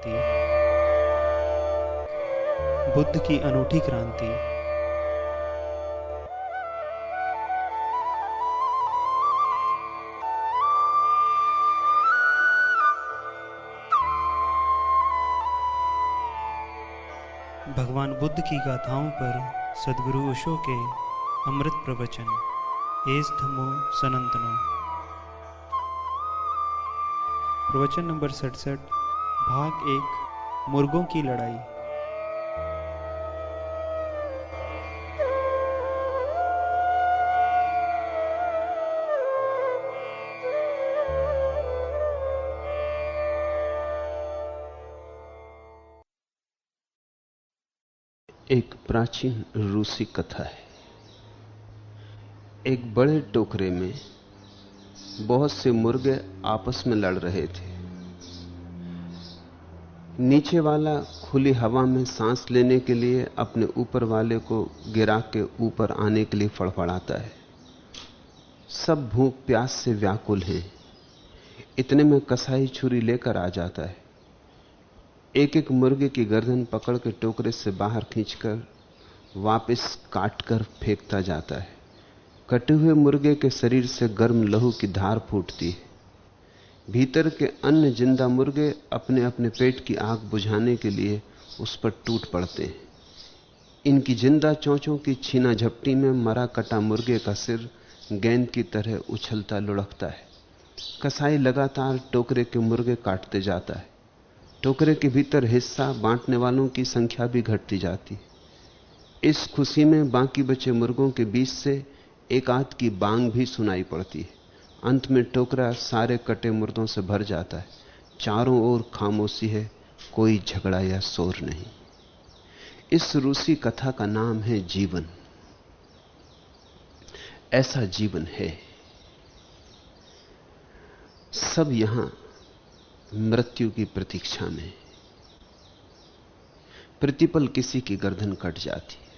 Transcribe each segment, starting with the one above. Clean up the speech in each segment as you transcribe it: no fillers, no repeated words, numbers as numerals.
शक्ति, बुद्ध की अनूठी क्रांति। भगवान बुद्ध की गाथाओं पर सद्गुरु ओशो के अमृत प्रवचन। एस धम्मो सनातनो। प्रवचन नंबर 67, भाग 1, मुर्गों की लड़ाई। एक प्राचीन रूसी कथा है। एक बड़े टोकरे में बहुत से मुर्गे आपस में लड़ रहे थे। नीचे वाला खुली हवा में सांस लेने के लिए अपने ऊपर वाले को गिरा के ऊपर आने के लिए फड़फड़ाता है। सब भूख प्यास से व्याकुल हैं। इतने में कसाई छुरी लेकर आ जाता है। एक एक मुर्गे की गर्दन पकड़ के टोकरे से बाहर खींचकर वापस काटकर फेंकता जाता है। कटे हुए मुर्गे के शरीर से गर्म लहू की धार फूटती है। भीतर के अन्य जिंदा मुर्गे अपने अपने पेट की आग बुझाने के लिए उस पर टूट पड़ते हैं। इनकी जिंदा चोंचों की छीना झपटी में मरा कटा मुर्गे का सिर गेंद की तरह उछलता लुढ़कता है। कसाई लगातार टोकरे के मुर्गे काटते जाता है। टोकरे के भीतर हिस्सा बांटने वालों की संख्या भी घटती जाती। इस खुशी में बाकी बचे मुर्गों के बीच से एक आध की बांग भी सुनाई पड़ती है। अंत में टोकरा सारे कटे मुर्दों से भर जाता है। चारों ओर खामोशी है, कोई झगड़ा या शोर नहीं। इस रूसी कथा का नाम है जीवन। ऐसा जीवन है। सब यहां मृत्यु की प्रतीक्षा में। प्रतिपल किसी की गर्दन कट जाती है,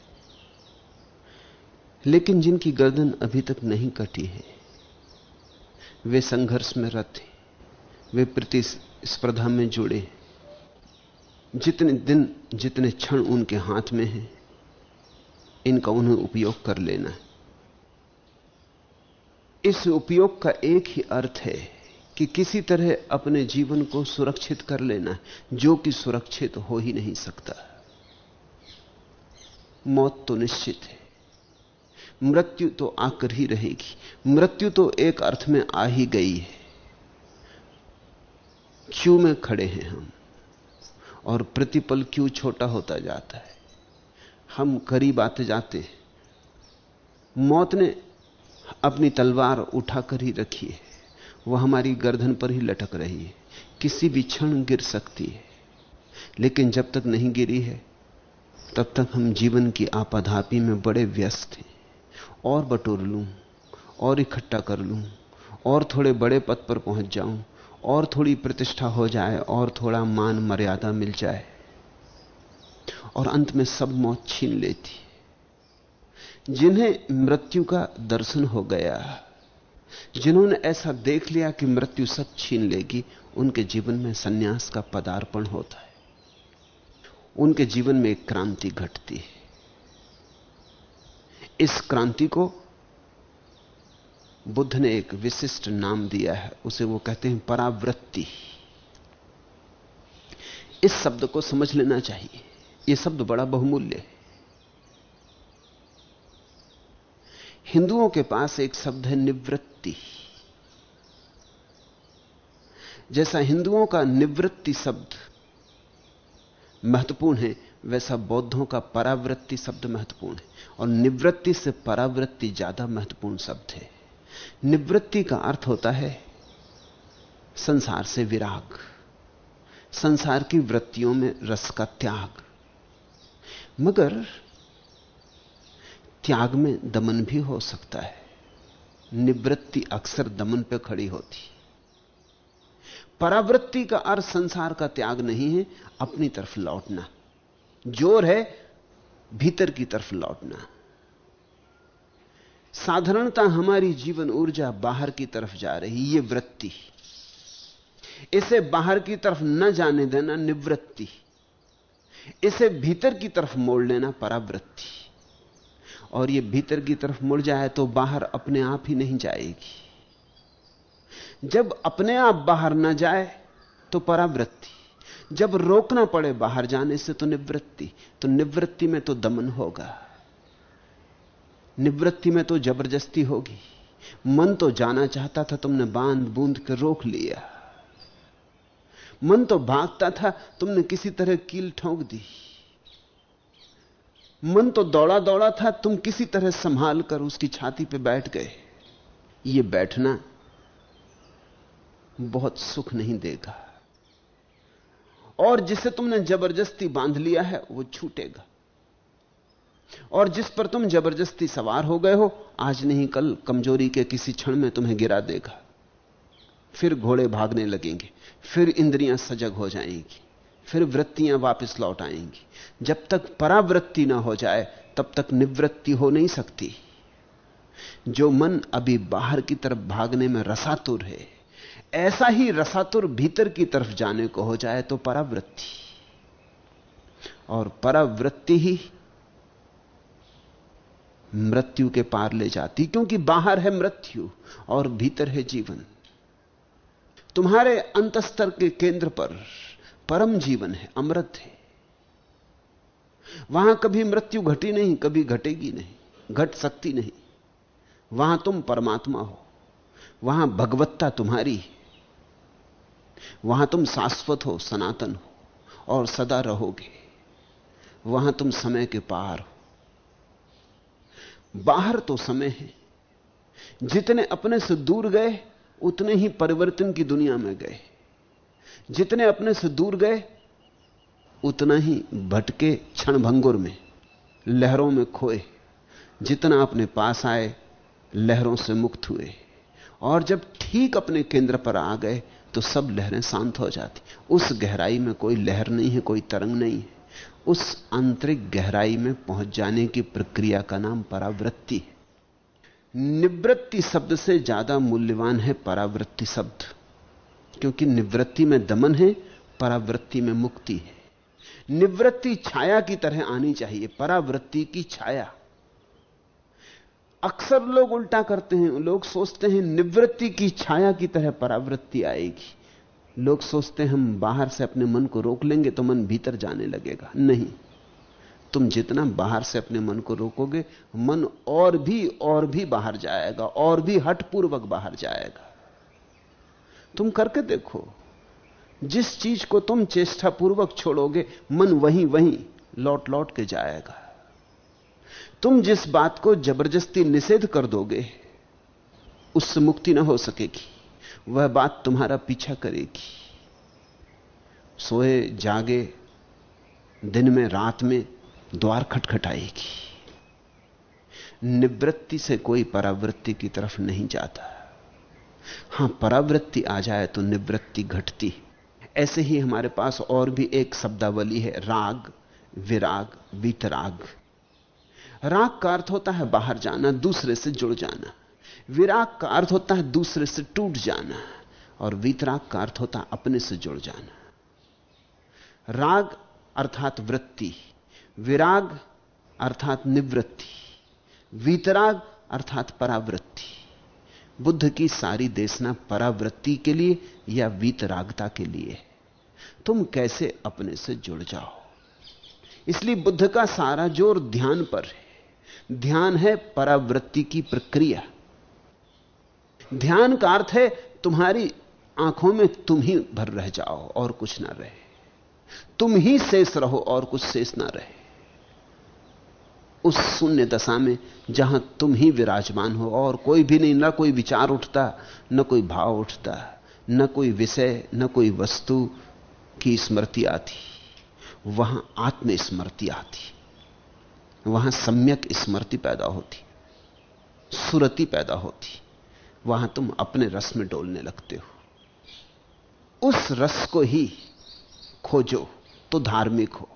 लेकिन जिनकी गर्दन अभी तक नहीं कटी है वे संघर्ष में रत हैं। वे प्रतिस्पर्धा में जुड़े। जितने दिन जितने क्षण उनके हाथ में हैं, इनका उन्हें उपयोग कर लेना है। इस उपयोग का एक ही अर्थ है कि किसी तरह अपने जीवन को सुरक्षित कर लेना है, जो कि सुरक्षित हो ही नहीं सकता। मौत तो निश्चित है। मृत्यु तो आकर ही रहेगी। मृत्यु तो एक अर्थ में आ ही गई है। क्यों में खड़े हैं हम, और प्रतिपल क्यों छोटा होता जाता है। हम करीब आते जाते हैं। मौत ने अपनी तलवार उठाकर ही रखी है। वह हमारी गर्दन पर ही लटक रही है। किसी भी क्षण गिर सकती है, लेकिन जब तक नहीं गिरी है तब तक हम जीवन की आपाधापी में बड़े व्यस्त हैं। और बटोर लूं, और इकट्ठा कर लूं, और थोड़े बड़े पद पर पहुंच जाऊं, और थोड़ी प्रतिष्ठा हो जाए, और थोड़ा मान मर्यादा मिल जाए, और अंत में सब मौत छीन लेती। जिन्हें मृत्यु का दर्शन हो गया, जिन्होंने ऐसा देख लिया कि मृत्यु सब छीन लेगी, उनके जीवन में सन्यास का पदार्पण होता है। उनके जीवन में एक क्रांति घटती है। इस क्रांति को बुद्ध ने एक विशिष्ट नाम दिया है। उसे वो कहते हैं परावृत्ति। इस शब्द को समझ लेना चाहिए। यह शब्द बड़ा बहुमूल्य है। हिंदुओं के पास एक शब्द है निवृत्ति। जैसा हिंदुओं का निवृत्ति शब्द महत्वपूर्ण है, वैसा बौद्धों का परावृत्ति शब्द महत्वपूर्ण है। और निवृत्ति से परावृत्ति ज्यादा महत्वपूर्ण शब्द है। निवृत्ति का अर्थ होता है संसार से विराग, संसार की वृत्तियों में रस का त्याग। मगर त्याग में दमन भी हो सकता है। निवृत्ति अक्सर दमन पर खड़ी होती। परावृत्ति का अर्थ संसार का त्याग नहीं है, अपनी तरफ लौटना। जोर है भीतर की तरफ लौटना। साधारणता हमारी जीवन ऊर्जा बाहर की तरफ जा रही, यह वृत्ति। इसे बाहर की तरफ न जाने देना निवृत्ति, इसे भीतर की तरफ मोड़ लेना परावृत्ति। और ये भीतर की तरफ मुड़ जाए तो बाहर अपने आप ही नहीं जाएगी। जब अपने आप बाहर ना जाए तो परावृत्ति, जब रोकना पड़े बाहर जाने से तो निवृत्ति। तो निवृत्ति में तो दमन होगा, निवृत्ति में तो जबरदस्ती होगी। मन तो जाना चाहता था, तुमने बांध बूंद कर रोक लिया। मन तो भागता था, तुमने किसी तरह कील ठोंक दी। मन तो दौड़ा दौड़ा था, तुम किसी तरह संभाल कर उसकी छाती पे बैठ गए। ये बैठना बहुत सुख नहीं देगा, और जिसे तुमने जबरदस्ती बांध लिया है वो छूटेगा। और जिस पर तुम जबरदस्ती सवार हो गए हो, आज नहीं कल कमजोरी के किसी क्षण में तुम्हें गिरा देगा। फिर घोड़े भागने लगेंगे, फिर इंद्रियां सजग हो जाएंगी, फिर वृत्तियां वापस लौट आएंगी। जब तक परावृत्ति ना हो जाए तब तक निवृत्ति हो नहीं सकती। जो मन अभी बाहर की तरफ भागने में रसातुर है, ऐसा ही रसातुर भीतर की तरफ जाने को हो जाए तो परावृत्ति। और परावृत्ति ही मृत्यु के पार ले जाती, क्योंकि बाहर है मृत्यु और भीतर है जीवन। तुम्हारे अंतस्तर के केंद्र पर परम जीवन है, अमृत है। वहां कभी मृत्यु घटी नहीं, कभी घटेगी नहीं, घट सकती नहीं। वहां तुम परमात्मा हो, वहां भगवत्ता तुम्हारी है, वहां तुम शाश्वत हो, सनातन हो और सदा रहोगे। वहां तुम समय के पार हो। बाहर तो समय है, जितने अपने से दूर गए उतने ही परिवर्तन की दुनिया में गए। जितने अपने से दूर गए उतना ही भटके क्षणभंगुर में, लहरों में खोए। जितना अपने पास आए लहरों से मुक्त हुए, और जब ठीक अपने केंद्र पर आ गए तो सब लहरें शांत हो जाती। उस गहराई में कोई लहर नहीं है, कोई तरंग नहीं है। उस आंतरिक गहराई में पहुंच जाने की प्रक्रिया का नाम परावृत्ति है। निवृत्ति शब्द से ज्यादा मूल्यवान है परावृत्ति शब्द, क्योंकि निवृत्ति में दमन है, परावृत्ति में मुक्ति है। निवृत्ति छाया की तरह आनी चाहिए, परावृत्ति की छाया। अक्सर लोग उल्टा करते हैं, लोग सोचते हैं निवृत्ति की छाया की तरह परावृत्ति आएगी। लोग सोचते हैं हम बाहर से अपने मन को रोक लेंगे तो मन भीतर जाने लगेगा। नहीं, तुम जितना बाहर से अपने मन को रोकोगे, मन और भी बाहर जाएगा, और भी हठपूर्वक बाहर जाएगा। तुम करके देखो, जिस चीज को तुम चेष्टापूर्वक छोड़ोगे, मन वहीं लौट लौट के जाएगा। तुम जिस बात को जबरदस्ती निषेध कर दोगे, उससे मुक्ति ना हो सकेगी। वह बात तुम्हारा पीछा करेगी। सोए जागे, दिन में रात में द्वार खटखटाएगी। निवृत्ति से कोई परावृत्ति की तरफ नहीं जाता। हां, परावृत्ति आ जाए तो निवृत्ति घटती। ऐसे ही हमारे पास और भी एक शब्दावली है, राग, विराग, वीतराग। राग का अर्थ होता है बाहर जाना, दूसरे से जुड़ जाना। विराग का अर्थ होता है दूसरे से टूट जाना, और वीतराग का अर्थ होता है अपने से जुड़ जाना। राग अर्थात वृत्ति, विराग अर्थात निवृत्ति, वीतराग अर्थात परावृत्ति। बुद्ध की सारी देशना परावृत्ति के लिए या वीतरागता के लिए। तुम कैसे अपने से जुड़ जाओ। इसलिए बुद्ध का सारा जोर ध्यान पर है। ध्यान है परावृत्ति की प्रक्रिया। ध्यान का अर्थ है तुम्हारी आंखों में तुम ही भर रह जाओ और कुछ ना रहे, तुम ही शेष रहो और कुछ शेष ना रहे। उस शून्य दशा में जहां तुम ही विराजमान हो और कोई भी नहीं, ना कोई विचार उठता, न कोई भाव उठता, न कोई विषय, न कोई वस्तु की स्मृति आती, वहां आत्मस्मृति आती, वहां सम्यक स्मृति पैदा होती, सुरति पैदा होती। वहां तुम अपने रस में डोलने लगते हो। उस रस को ही खोजो तो धार्मिक हो,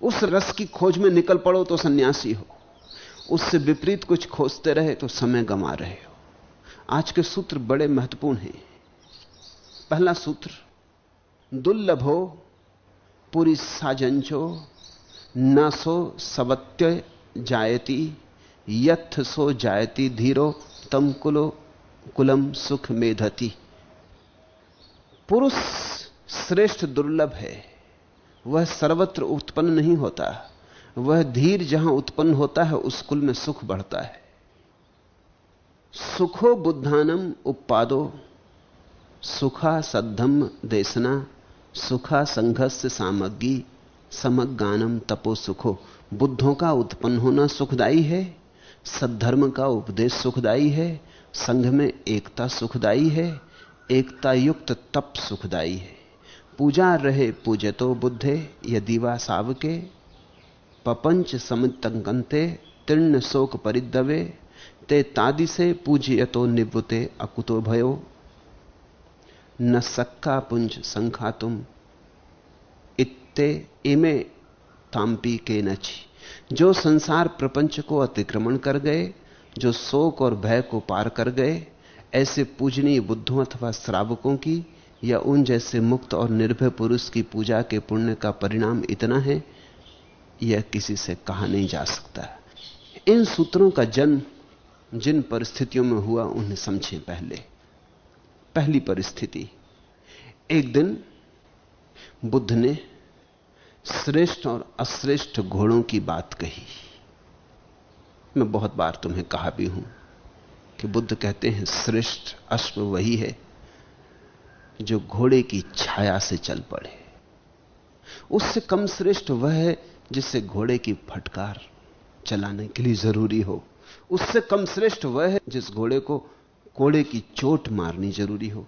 उस रस की खोज में निकल पड़ो तो सन्यासी हो, उससे विपरीत कुछ खोजते रहे तो समय गंवा रहे हो। आज के सूत्र बड़े महत्वपूर्ण हैं। पहला सूत्र, दुर्लभो पुरी साजंचो न सो सवत्य जायती यथ सो जायती धीरो तम कुलम सुख मेधति। पुरुष श्रेष्ठ दुर्लभ है, वह सर्वत्र उत्पन्न नहीं होता। वह धीर जहां उत्पन्न होता है उस कुल में सुख बढ़ता है। सुखो बुद्धानम उपादो सुखा सद्धम देशना सुखा संघस्य सामग्री समगानम तपो सुखो। बुद्धों का उत्पन्न होना सुखदाई है, सद्धर्म का उपदेश सुखदाई है, संघ में एकता सुखदाई है, एकता युक्त तप सुखदाई है। पूजा रहे पूजतो बुद्धे यदिवा सावके पपंच समितंकंते तीर्ण शोक परिदवे ते तादि से पूजयतो निवृते अकुतो भयो न सक्का पुंज संखातुम इत्ते इमे तांपी के नची। जो संसार प्रपंच को अतिक्रमण कर गए, जो शोक और भय को पार कर गए, ऐसे पूजनीय बुद्धों अथवा श्रावकों की या उन जैसे मुक्त और निर्भय पुरुष की पूजा के पुण्य का परिणाम इतना है, यह किसी से कहा नहीं जा सकता। इन सूत्रों का जन्म जिन परिस्थितियों में हुआ उन्हें समझें। पहली परिस्थिति, एक दिन बुद्ध ने श्रेष्ठ और अश्रेष्ठ घोड़ों की बात कही। मैं बहुत बार तुम्हें कहा भी हूं कि बुद्ध कहते हैं श्रेष्ठ अश्व वही है जो घोड़े की छाया से चल पड़े। उससे कम श्रेष्ठ वह है जिससे घोड़े की फटकार चलाने के लिए जरूरी हो। उससे कम श्रेष्ठ वह है जिस घोड़े को कोड़े की चोट मारनी जरूरी हो।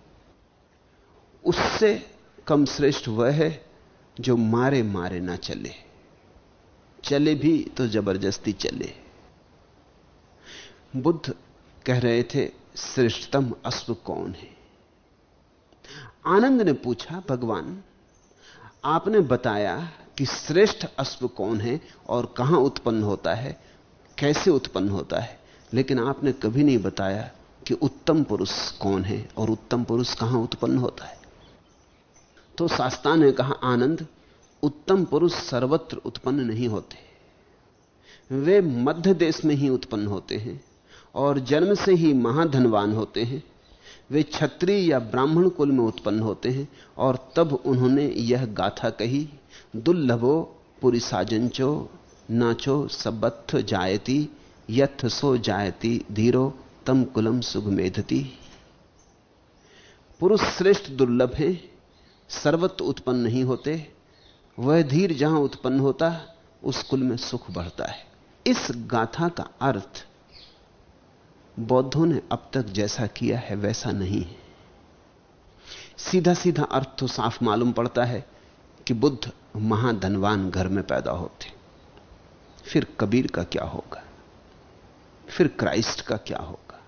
उससे कम श्रेष्ठ वह है जो मारे मारे ना चले, चले भी तो जबरदस्ती चले। बुद्ध कह रहे थे श्रेष्ठतम अश्व कौन है। आनंद ने पूछा, भगवान आपने बताया कि श्रेष्ठ अश्व कौन है और कहां उत्पन्न होता है, कैसे उत्पन्न होता है, लेकिन आपने कभी नहीं बताया कि उत्तम पुरुष कौन है और उत्तम पुरुष कहां उत्पन्न होता है। तो शास्त्रा ने कहा, आनंद, उत्तम पुरुष सर्वत्र उत्पन्न नहीं होते, वे मध्य देश में ही उत्पन्न होते हैं और जन्म से ही महाधनवान होते हैं। वे क्षत्रिय या ब्राह्मण कुल में उत्पन्न होते हैं और तब उन्होंने यह गाथा कही, दुर्लभो पुरिसाजंचो नाचो सबत्थ जायती यथ सो जायती धीरो तम कुलम सुगमेधति। पुरुष श्रेष्ठ दुर्लभ हैं, सर्वत्र उत्पन्न नहीं होते। वह धीर जहां उत्पन्न होता उस कुल में सुख बढ़ता है। इस गाथा का अर्थ बौद्धों ने अब तक जैसा किया है वैसा नहीं है। सीधा सीधा अर्थ तो साफ मालूम पड़ता है कि बुद्ध महाधनवान घर में पैदा होते, फिर कबीर का क्या होगा, फिर क्राइस्ट का क्या होगा,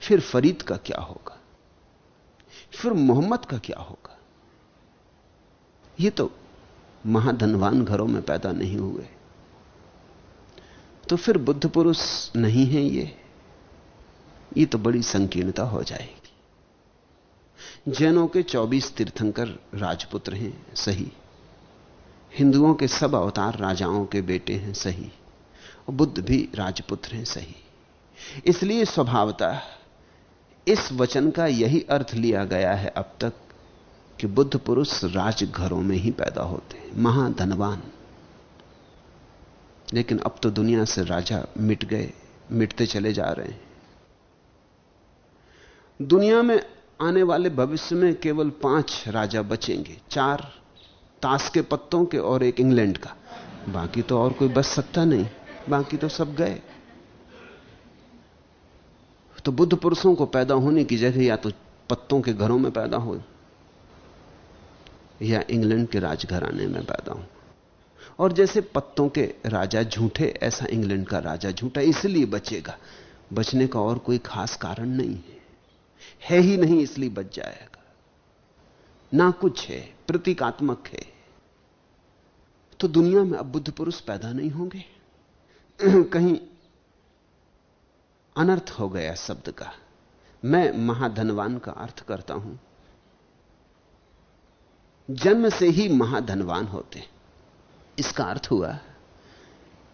फिर फरीद का क्या होगा, फिर मोहम्मद का क्या होगा। ये तो महाधनवान घरों में पैदा नहीं हुए, तो फिर बुद्ध पुरुष नहीं है। ये तो बड़ी संकीर्णता हो जाएगी। जैनों के 24 तीर्थंकर राजपुत्र हैं, सही। हिंदुओं के सब अवतार राजाओं के बेटे हैं, सही। और बुद्ध भी राजपुत्र हैं, सही। इसलिए स्वभावतः इस वचन का यही अर्थ लिया गया है अब तक कि बुद्ध पुरुष राजघरों में ही पैदा होते हैं, महाधनवान। लेकिन अब तो दुनिया से राजा मिट गए, मिटते चले जा रहे हैं। दुनिया में आने वाले भविष्य में केवल 5 राजा बचेंगे, 4 ताश के पत्तों के और 1 इंग्लैंड का। बाकी तो और कोई बच सकता नहीं, बाकी तो सब गए। तो बुद्ध पुरुषों को पैदा होने की जगह या तो पत्तों के घरों में पैदा हो या इंग्लैंड के राजघराने में पैदा हो। और जैसे पत्तों के राजा झूठे, ऐसा इंग्लैंड का राजा झूठा, इसलिए बचेगा। बचने का और कोई खास कारण नहीं है ही नहीं, इसलिए बच जाएगा। ना कुछ है, प्रतीकात्मक है। तो दुनिया में अब बुद्ध पुरुष पैदा नहीं होंगे। कहीं अनर्थ हो गया शब्द का। मैं महाधनवान का अर्थ करता हूं जन्म से ही महाधनवान होते। इसका अर्थ हुआ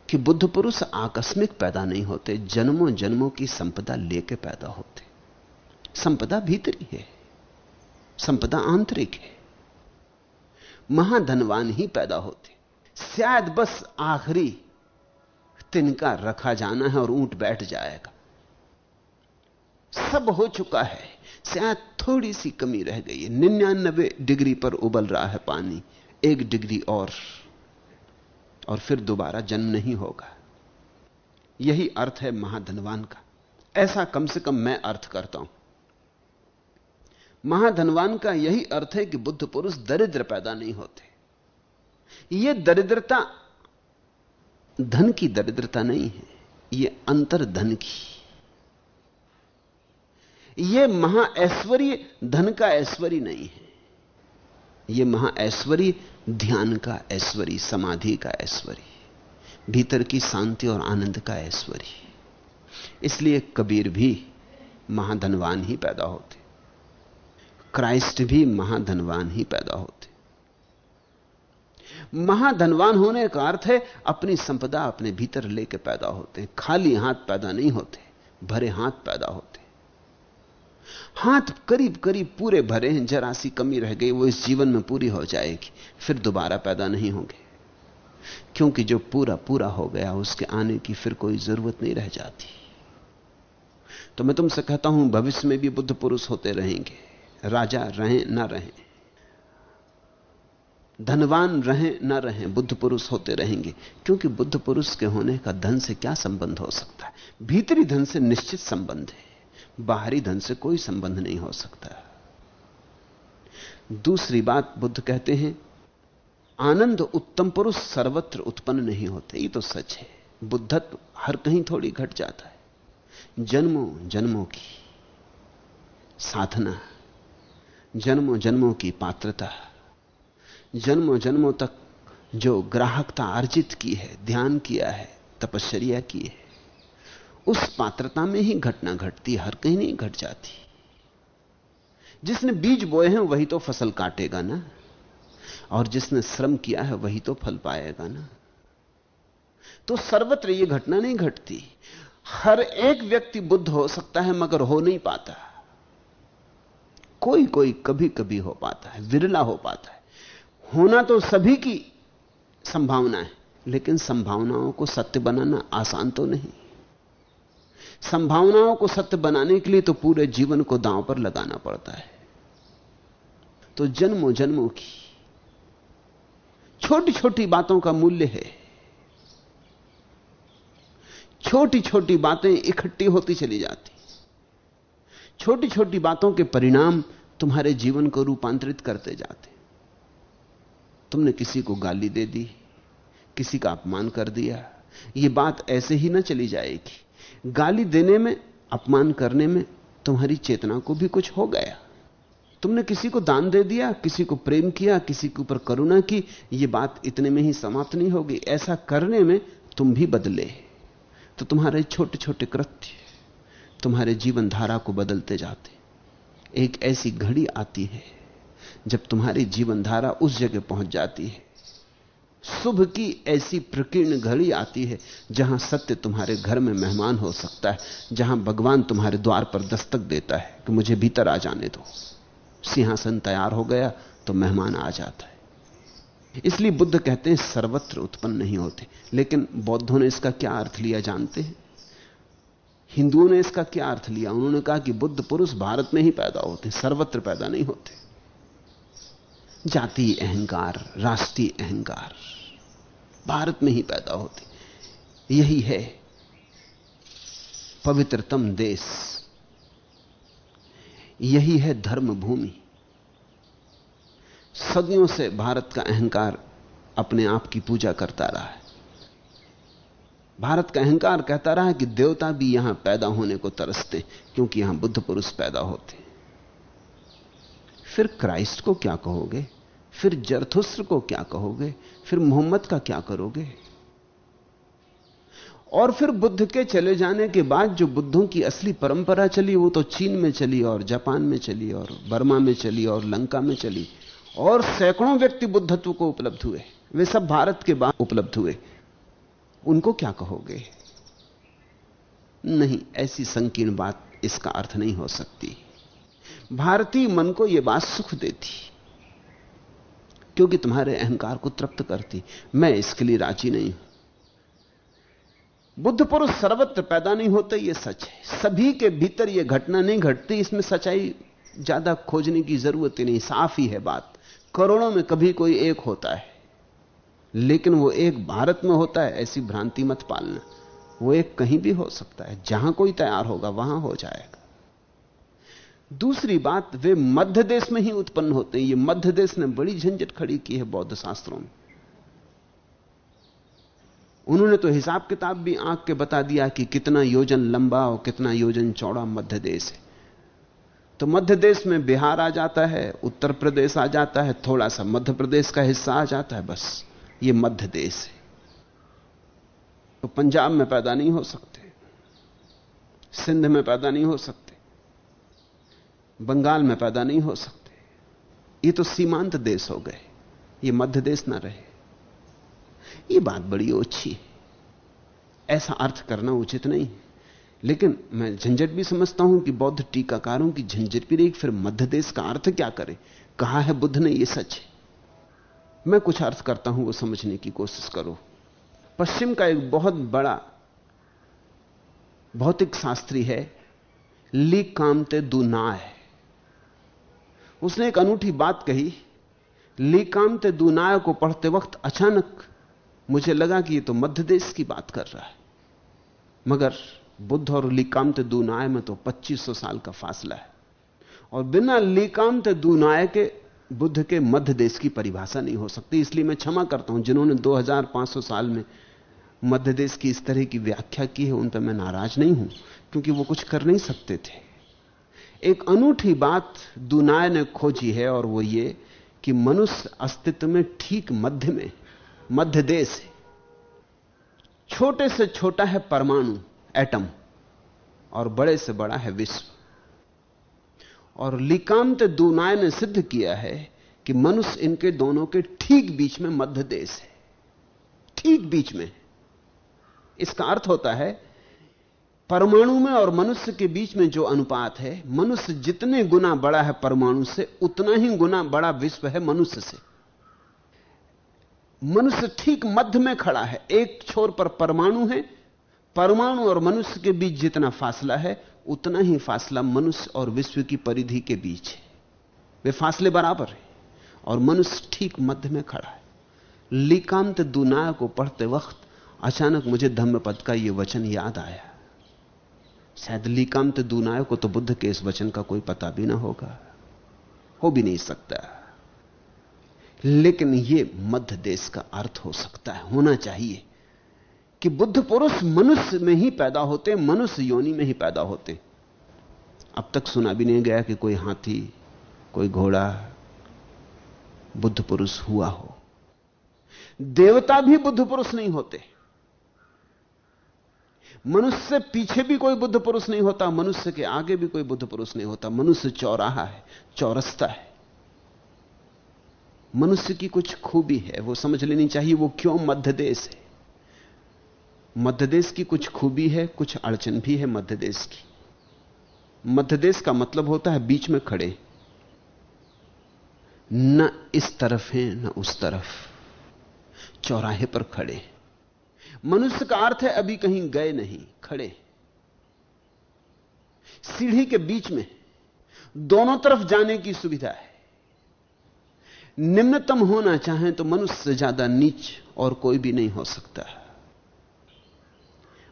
कि बुद्ध पुरुष आकस्मिक पैदा नहीं होते, जन्मों जन्मों की संपदा लेके पैदा होते। संपदा भीतरी है, संपदा आंतरिक है। महाधनवान ही पैदा होते। शायद बस आखिरी तिनका रखा जाना है और ऊंट बैठ जाएगा। सब हो चुका है, शायद थोड़ी सी कमी रह गई है। 99 डिग्री पर उबल रहा है पानी, 1 डिग्री और फिर दोबारा जन्म नहीं होगा। यही अर्थ है महाधनवान का। ऐसा कम से कम मैं अर्थ करता हूं। महाधनवान का यही अर्थ है कि बुद्ध पुरुष दरिद्र पैदा नहीं होते। यह दरिद्रता धन की दरिद्रता नहीं है, यह अंतर धन की। यह महाऐश्वर्य धन का ऐश्वर्य नहीं है, यह महाऐश्वर्य ध्यान का ऐश्वर्य, समाधि का ऐश्वर्य, भीतर की शांति और आनंद का ऐश्वर्य। इसलिए कबीर भी महाधनवान ही पैदा होते, क्राइस्ट भी महाधनवान ही पैदा होते। महाधनवान होने का अर्थ है अपनी संपदा अपने भीतर लेके पैदा होते हैं। खाली हाथ पैदा नहीं होते, भरे हाथ पैदा होते। हाथ करीब करीब पूरे भरे हैं, जरा सी कमी रह गई, वो इस जीवन में पूरी हो जाएगी, फिर दोबारा पैदा नहीं होंगे। क्योंकि जो पूरा पूरा हो गया उसके आने की फिर कोई जरूरत नहीं रह जाती। तो मैं तुमसे कहता हूं, भविष्य में भी बुद्ध पुरुष होते रहेंगे, राजा रहें ना रहें, धनवान रहें ना रहें, बुद्ध पुरुष होते रहेंगे। क्योंकि बुद्ध पुरुष के होने का धन से क्या संबंध हो सकता है? भीतरी धन से निश्चित संबंध है, बाहरी धन से कोई संबंध नहीं हो सकता। दूसरी बात, बुद्ध कहते हैं आनंद उत्तम पुरुष सर्वत्र उत्पन्न नहीं होते। ये तो सच है, बुद्धत्व हर कहीं थोड़ी घट जाता है। जन्मों जन्मों की साधना, जन्मों जन्मों की पात्रता, जन्मों जन्मों तक जो ग्राहकता अर्जित की है, ध्यान किया है, तपश्चर्या की है, उस पात्रता में ही घटना घटती, हर कहीं नहीं घट जाती। जिसने बीज बोए हैं वही तो फसल काटेगा ना, और जिसने श्रम किया है वही तो फल पाएगा ना। तो सर्वत्र यह घटना नहीं घटती। हर एक व्यक्ति बुद्ध हो सकता है मगर हो नहीं पाता। कोई कोई कभी कभी हो पाता है, विरला हो पाता है। होना तो सभी की संभावना है, लेकिन संभावनाओं को सत्य बनाना आसान तो नहीं। संभावनाओं को सत्य बनाने के लिए तो पूरे जीवन को दांव पर लगाना पड़ता है। तो जन्मों जन्मों की छोटी छोटी बातों का मूल्य है। छोटी छोटी बातें इकट्ठी होती चली जाती, छोटी छोटी बातों के परिणाम तुम्हारे जीवन को रूपांतरित करते जाते। तुमने किसी को गाली दे दी, किसी का अपमान कर दिया, यह बात ऐसे ही ना चली जाएगी। गाली देने में, अपमान करने में तुम्हारी चेतना को भी कुछ हो गया। तुमने किसी को दान दे दिया, किसी को प्रेम किया, किसी के ऊपर करुणा की, यह बात इतने में ही समाप्त नहीं होगी। ऐसा करने में तुम भी बदले, तो तुम्हारे छोटे छोटे कृत्य तुम्हारे जीवन धारा को बदलते जाते। एक ऐसी घड़ी आती है जब तुम्हारी जीवन धारा उस जगह पहुंच जाती है। शुभ की ऐसी प्रकीर्ण घड़ी आती है जहां सत्य तुम्हारे घर में मेहमान हो सकता है, जहां भगवान तुम्हारे द्वार पर दस्तक देता है कि मुझे भीतर आ जाने दो। सिंहासन तैयार हो गया तो मेहमान आ जाता है। इसलिए बुद्ध कहते हैं सर्वत्र उत्पन्न नहीं होते। लेकिन बौद्धों ने इसका क्या अर्थ लिया जानते हैं? हिंदुओं ने इसका क्या अर्थ लिया? उन्होंने कहा कि बुद्ध पुरुष भारत में ही पैदा होते, सर्वत्र पैदा नहीं होते। जातीय अहंकार, राष्ट्रीय अहंकार भारत में ही पैदा होते। यही है पवित्रतम देश, यही है धर्म भूमि। सदियों से भारत का अहंकार अपने आप की पूजा करता रहा है। भारत का अहंकार कहता रहा है कि देवता भी यहां पैदा होने को तरसते क्योंकि यहां बुद्ध पुरुष पैदा होते। फिर क्राइस्ट को क्या कहोगे? फिर जरथुस्त्र को क्या कहोगे? फिर मोहम्मद का क्या करोगे? और फिर बुद्ध के चले जाने के बाद जो बुद्धों की असली परंपरा चली वो तो चीन में चली और जापान में चली और बर्मा में चली और लंका में चली और सैकड़ों व्यक्ति बुद्धत्व को उपलब्ध हुए, वे सब भारत के बाद उपलब्ध हुए। उनको क्या कहोगे? नहीं, ऐसी संकीर्ण बात इसका अर्थ नहीं हो सकती। भारतीय मन को यह बात सुख देती, क्योंकि तुम्हारे अहंकार को तृप्त करती। मैं इसके लिए राजी नहीं हूं। बुद्ध पुरुष सर्वत्र पैदा नहीं होते, यह सच है। सभी के भीतर यह घटना नहीं घटती, इसमें सच्चाई ज्यादा खोजने की जरूरत ही नहीं, साफ ही है बात। करोड़ों में कभी कोई एक होता है, लेकिन वो एक भारत में होता है, ऐसी भ्रांति मत पालना। वो एक कहीं भी हो सकता है, जहां कोई तैयार होगा वहां हो जाएगा। दूसरी बात, वे मध्य देश में ही उत्पन्न होते हैं। ये मध्य देश ने बड़ी झंझट खड़ी की है बौद्ध शास्त्रों में। उन्होंने तो हिसाब किताब भी आंक के बता दिया कि कितना योजन लंबा और कितना योजन चौड़ा मध्य देश है। तो मध्य देश में बिहार आ जाता है, उत्तर प्रदेश आ जाता है, थोड़ा सा मध्य प्रदेश का हिस्सा आ जाता है, बस ये मध्य देश है। तो पंजाब में पैदा नहीं हो सकते, सिंध में पैदा नहीं हो सकते, बंगाल में पैदा नहीं हो सकते। ये तो सीमांत देश हो गए, ये मध्य देश ना रहे। ये बात बड़ी ओछी है, ऐसा अर्थ करना उचित नहीं। लेकिन मैं झंझट भी समझता हूं कि बौद्ध टीकाकारों की झंझट भी रही, फिर मध्य देश का अर्थ क्या करे। कहा है बुद्ध ने, यह सच है। मैं कुछ अर्थ करता हूं, वो समझने की कोशिश करो। पश्चिम का एक बहुत बड़ा भौतिक शास्त्री है ली कामते दू नाय। उसने एक अनूठी बात कही। ली कामते दू नाय को पढ़ते वक्त अचानक मुझे लगा कि ये तो मध्य देश की बात कर रहा है, मगर बुद्ध और ली कामते दू नाय में तो 2500 साल का फासला है, और बिना ली कामते दू नाय के बुद्ध के मध्य देश की परिभाषा नहीं हो सकती। इसलिए मैं क्षमा करता हूं जिन्होंने 2500 साल में मध्य देश की इस तरह की व्याख्या की है, उन पर मैं नाराज नहीं हूं, क्योंकि वो कुछ कर नहीं सकते थे। एक अनूठी बात दुनाय ने खोजी है, और वो ये कि मनुष्य अस्तित्व में ठीक मध्य में, मध्य देश है। छोटे से छोटा है परमाणु, एटम, और बड़े से बड़ा है विश्व। और लिकामते दुनाय ने सिद्ध किया है कि मनुष्य इनके दोनों के ठीक बीच में मध्य देश है, ठीक बीच में। इसका अर्थ होता है परमाणु में और मनुष्य के बीच में जो अनुपात है, मनुष्य जितने गुना बड़ा है परमाणु से, उतना ही गुना बड़ा विश्व है मनुष्य से। मनुष्य ठीक मध्य में खड़ा है। एक छोर पर परमाणु है, परमाणु और मनुष्य के बीच जितना फासला है, उतना ही फासला मनुष्य और विश्व की परिधि के बीच है। वे फासले बराबर हैं, और मनुष्य ठीक मध्य में खड़ा है। लिकामते दुनाय को पढ़ते वक्त अचानक मुझे धम्मपद का यह वचन याद आया। शायद लिकामते दुनाय को तो बुद्ध के इस वचन का कोई पता भी ना होगा, हो भी नहीं सकता, लेकिन यह मध्य देश का अर्थ हो सकता है, होना चाहिए कि बुद्ध पुरुष मनुष्य में ही पैदा होते, मनुष्य योनि में ही पैदा होते। अब तक सुना भी नहीं गया कि कोई हाथी, कोई घोड़ा बुद्ध पुरुष हुआ हो। देवता भी बुद्ध पुरुष नहीं होते। मनुष्य से पीछे भी कोई बुद्ध पुरुष नहीं होता, मनुष्य के आगे भी कोई बुद्ध पुरुष नहीं होता। मनुष्य चौराहा है, चौरस्ता है। मनुष्य की कुछ खूबी है, वो समझ लेनी चाहिए, वो क्यों मध्य देश है। मध्य देश की कुछ खूबी है, कुछ अड़चन भी है मध्य देश की। मध्य देश का मतलब होता है बीच में खड़े, न इस तरफ है न उस तरफ, चौराहे पर खड़े। मनुष्य का अर्थ है अभी कहीं गए नहीं, खड़े सीढ़ी के बीच में, दोनों तरफ जाने की सुविधा है। निम्नतम होना चाहें तो मनुष्य से ज्यादा नीच और कोई भी नहीं हो सकता।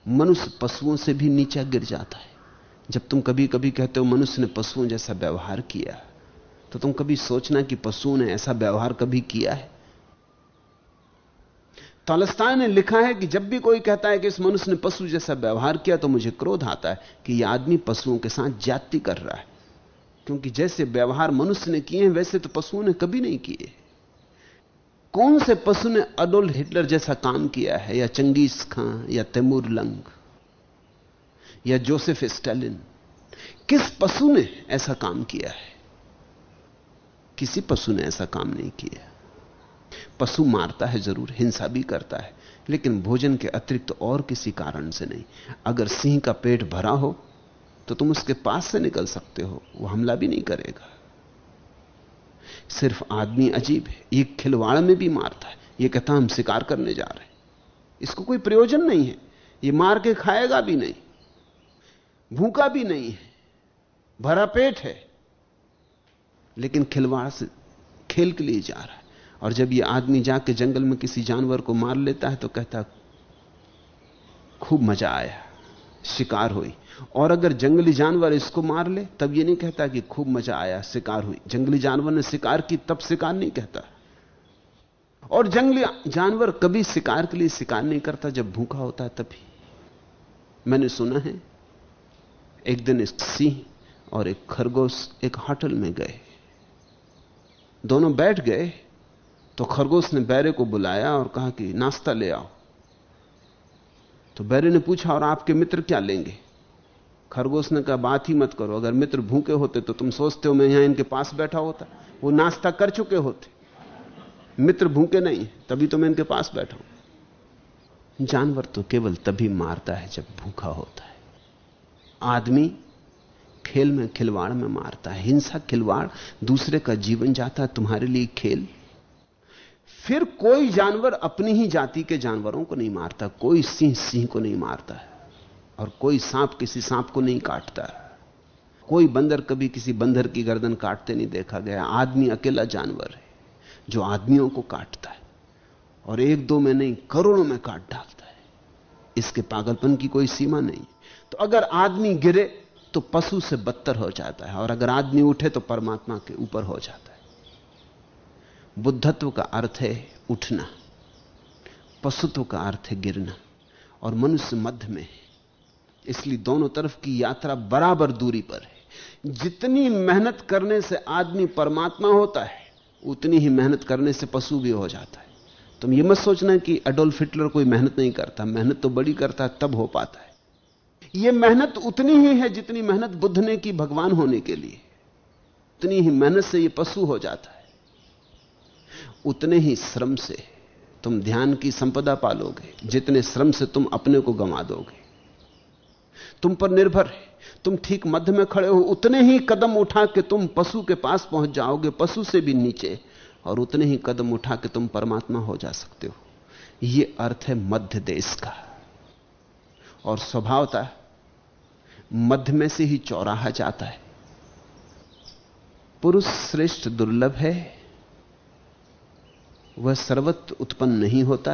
मनुष्य पशुओं से भी नीचा गिर जाता है। जब तुम कभी कभी कहते हो मनुष्य ने पशुओं जैसा व्यवहार किया, तो तुम कभी सोचना कि पशुओं ने ऐसा व्यवहार कभी किया है। तॉलस्टॉय ने लिखा है कि जब भी कोई कहता है कि इस मनुष्य ने पशु जैसा व्यवहार किया, तो मुझे क्रोध आता है कि यह आदमी पशुओं के साथ जाति कर रहा है, क्योंकि जैसे व्यवहार मनुष्य ने किए हैं वैसे तो पशुओं ने कभी नहीं किए। कौन से पशु ने अडोल्फ हिटलर जैसा काम किया है, या चंगेज खां, या तैमूर लंग, या जोसेफ स्टालिन? किस पशु ने ऐसा काम किया है? किसी पशु ने ऐसा काम नहीं किया। पशु मारता है जरूर, हिंसा भी करता है, लेकिन भोजन के अतिरिक्त तो और किसी कारण से नहीं। अगर सिंह का पेट भरा हो तो तुम उसके पास से निकल सकते हो, वो हमला भी नहीं करेगा। सिर्फ आदमी अजीब है, ये खिलवाड़ में भी मारता है। ये कहता हम शिकार करने जा रहे हैं, इसको कोई प्रयोजन नहीं है, ये मार के खाएगा भी नहीं, भूखा भी नहीं है, भरा पेट है, लेकिन खिलवाड़ से खेल के लिए जा रहा है। और जब ये आदमी जाके जंगल में किसी जानवर को मार लेता है तो कहता खूब मजा आया, शिकार हुई। और अगर जंगली जानवर इसको मार ले तब ये नहीं कहता कि खूब मजा आया, शिकार हुई। जंगली जानवर ने शिकार की तब शिकार नहीं कहता। और जंगली जानवर कभी शिकार के लिए शिकार नहीं करता जब भूखा होता है तभी। मैंने सुना है एक दिन एक सिंह और एक खरगोश एक होटल में गए, दोनों बैठ गए तो खरगोश ने बैरे को बुलाया और कहा कि नाश्ता ले आओ। तो बैरे ने पूछा और आपके मित्र क्या लेंगे? खरगोश ने कहा बात ही मत करो, अगर मित्र भूखे होते तो तुम सोचते हो मैं यहां इनके पास बैठा होता? वो नाश्ता कर चुके होते, मित्र भूखे नहीं, तभी तो मैं इनके पास बैठा हूं। जानवर तो केवल तभी मारता है जब भूखा होता है, आदमी खेल में खिलवाड़ में मारता है। हिंसा खिलवाड़, दूसरे का जीवन जाता है, तुम्हारे लिए खेल। फिर कोई जानवर अपनी ही जाति के जानवरों को नहीं मारता, कोई सिंह सिंह को नहीं मारता है, और कोई सांप किसी सांप को नहीं काटता, कोई बंदर कभी किसी बंदर की गर्दन काटते नहीं देखा गया। आदमी अकेला जानवर है जो आदमियों को काटता है, और एक दो में नहीं करोड़ों में काट डालता है। इसके पागलपन की कोई सीमा नहीं। तो अगर आदमी गिरे तो पशु से बदतर हो जाता है, और अगर आदमी उठे तो परमात्मा के ऊपर हो जाता है। बुद्धत्व का अर्थ है उठना, पशुत्व का अर्थ है गिरना, और मनुष्य मध्य में है। इसलिए दोनों तरफ की यात्रा बराबर दूरी पर है। जितनी मेहनत करने से आदमी परमात्मा होता है, उतनी ही मेहनत करने से पशु भी हो जाता है। तुम ये मत सोचना कि एडोल्फ हिटलर कोई मेहनत नहीं करता, मेहनत तो बड़ी करता है, तब हो पाता है। यह मेहनत उतनी ही है जितनी मेहनत बुद्ध ने की भगवान होने के लिए, उतनी ही मेहनत से यह पशु हो जाता है। उतने ही श्रम से तुम ध्यान की संपदा पालोगे जितने श्रम से तुम अपने को गंवा दोगे। तुम पर निर्भर है। तुम ठीक मध्य में खड़े हो, उतने ही कदम उठा के तुम पशु के पास पहुंच जाओगे, पशु से भी नीचे, और उतने ही कदम उठा के तुम परमात्मा हो जा सकते हो। यह अर्थ है मध्य देश का। और स्वभावतः मध्य में से ही चौराहा जाता है। पुरुष श्रेष्ठ दुर्लभ है, वह सर्वत्र उत्पन्न नहीं होता,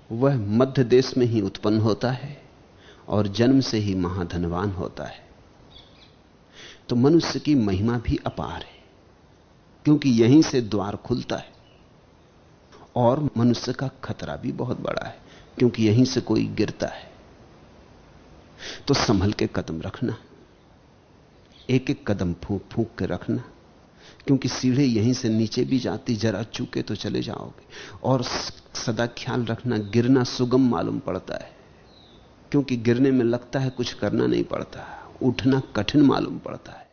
वह मध्य देश में ही उत्पन्न होता है और जन्म से ही महाधनवान होता है। तो मनुष्य की महिमा भी अपार है, क्योंकि यहीं से द्वार खुलता है। और मनुष्य का खतरा भी बहुत बड़ा है, क्योंकि यहीं से कोई गिरता है। तो संभल के कदम रखना, एक एक कदम फूंक फूंक के रखना, क्योंकि सीढ़ी यहीं से नीचे भी जाती, जरा चूके तो चले जाओगे। और सदा ख्याल रखना, गिरना सुगम मालूम पड़ता है, क्योंकि गिरने में लगता है कुछ करना नहीं पड़ता, उठना कठिन मालूम पड़ता है।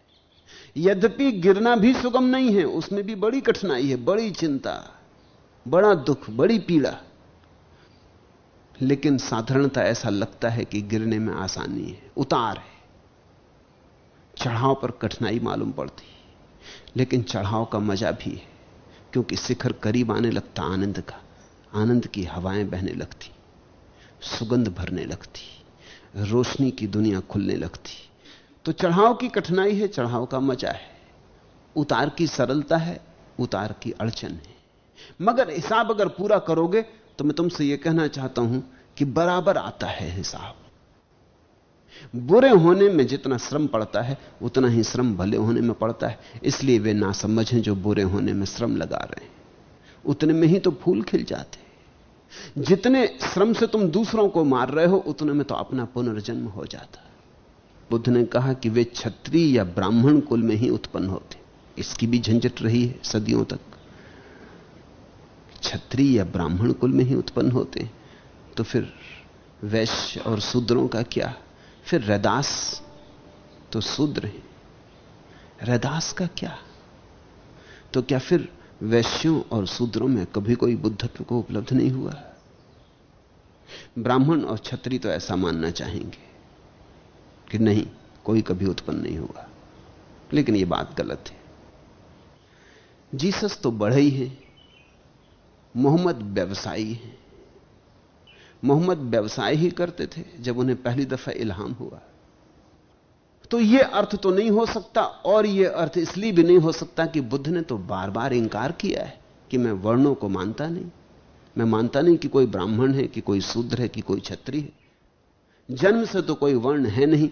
यद्यपि गिरना भी सुगम नहीं है, उसमें भी बड़ी कठिनाई है, बड़ी चिंता, बड़ा दुख, बड़ी पीड़ा। लेकिन साधारणता ऐसा लगता है कि गिरने में आसानी है, उतार है, चढ़ाव पर कठिनाई मालूम पड़ती, लेकिन चढ़ाव का मजा भी है, क्योंकि शिखर करीब आने लगता आनंद का, आनंद की हवाएं बहने लगती, सुगंध भरने लगती, रोशनी की दुनिया खुलने लगती। तो चढ़ाव की कठिनाई है, चढ़ाव का मजा है। उतार की सरलता है, उतार की अड़चन है। मगर हिसाब अगर पूरा करोगे तो मैं तुमसे यह कहना चाहता हूं कि बराबर आता है हिसाब। बुरे होने में जितना श्रम पड़ता है उतना ही श्रम भले होने में पड़ता है। इसलिए वे नासमझ हैं जो बुरे होने में श्रम लगा रहे हैं, उतने में ही तो फूल खिल जाते। जितने श्रम से तुम दूसरों को मार रहे हो उतने में तो अपना पुनर्जन्म हो जाता। बुद्ध ने कहा कि वे क्षत्रिय या ब्राह्मण कुल में ही उत्पन्न होते। इसकी भी झंझट रही है सदियों तक, क्षत्रिय या ब्राह्मण कुल में ही उत्पन्न होते, तो फिर वैश्य और शूद्रों का क्या? फिर रैदास तो शूद्र है, रैदास का क्या? तो क्या फिर वैश्यों और शूद्रों में कभी कोई बुद्धत्व को उपलब्ध नहीं हुआ? ब्राह्मण और क्षत्रिय तो ऐसा मानना चाहेंगे कि नहीं, कोई कभी उत्पन्न नहीं हुआ, लेकिन यह बात गलत है। जीसस तो बढ़े ही हैं, मोहम्मद व्यवसायी हैं। मोहम्मद व्यवसाय ही करते थे जब उन्हें पहली दफा इल्हाम हुआ। तो यह अर्थ तो नहीं हो सकता, और यह अर्थ इसलिए भी नहीं हो सकता कि बुद्ध ने तो बार बार इंकार किया है कि मैं वर्णों को मानता नहीं, मैं मानता नहीं कि कोई ब्राह्मण है, कि कोई शूद्र है, कि कोई क्षत्रिय है। जन्म से तो कोई वर्ण है नहीं,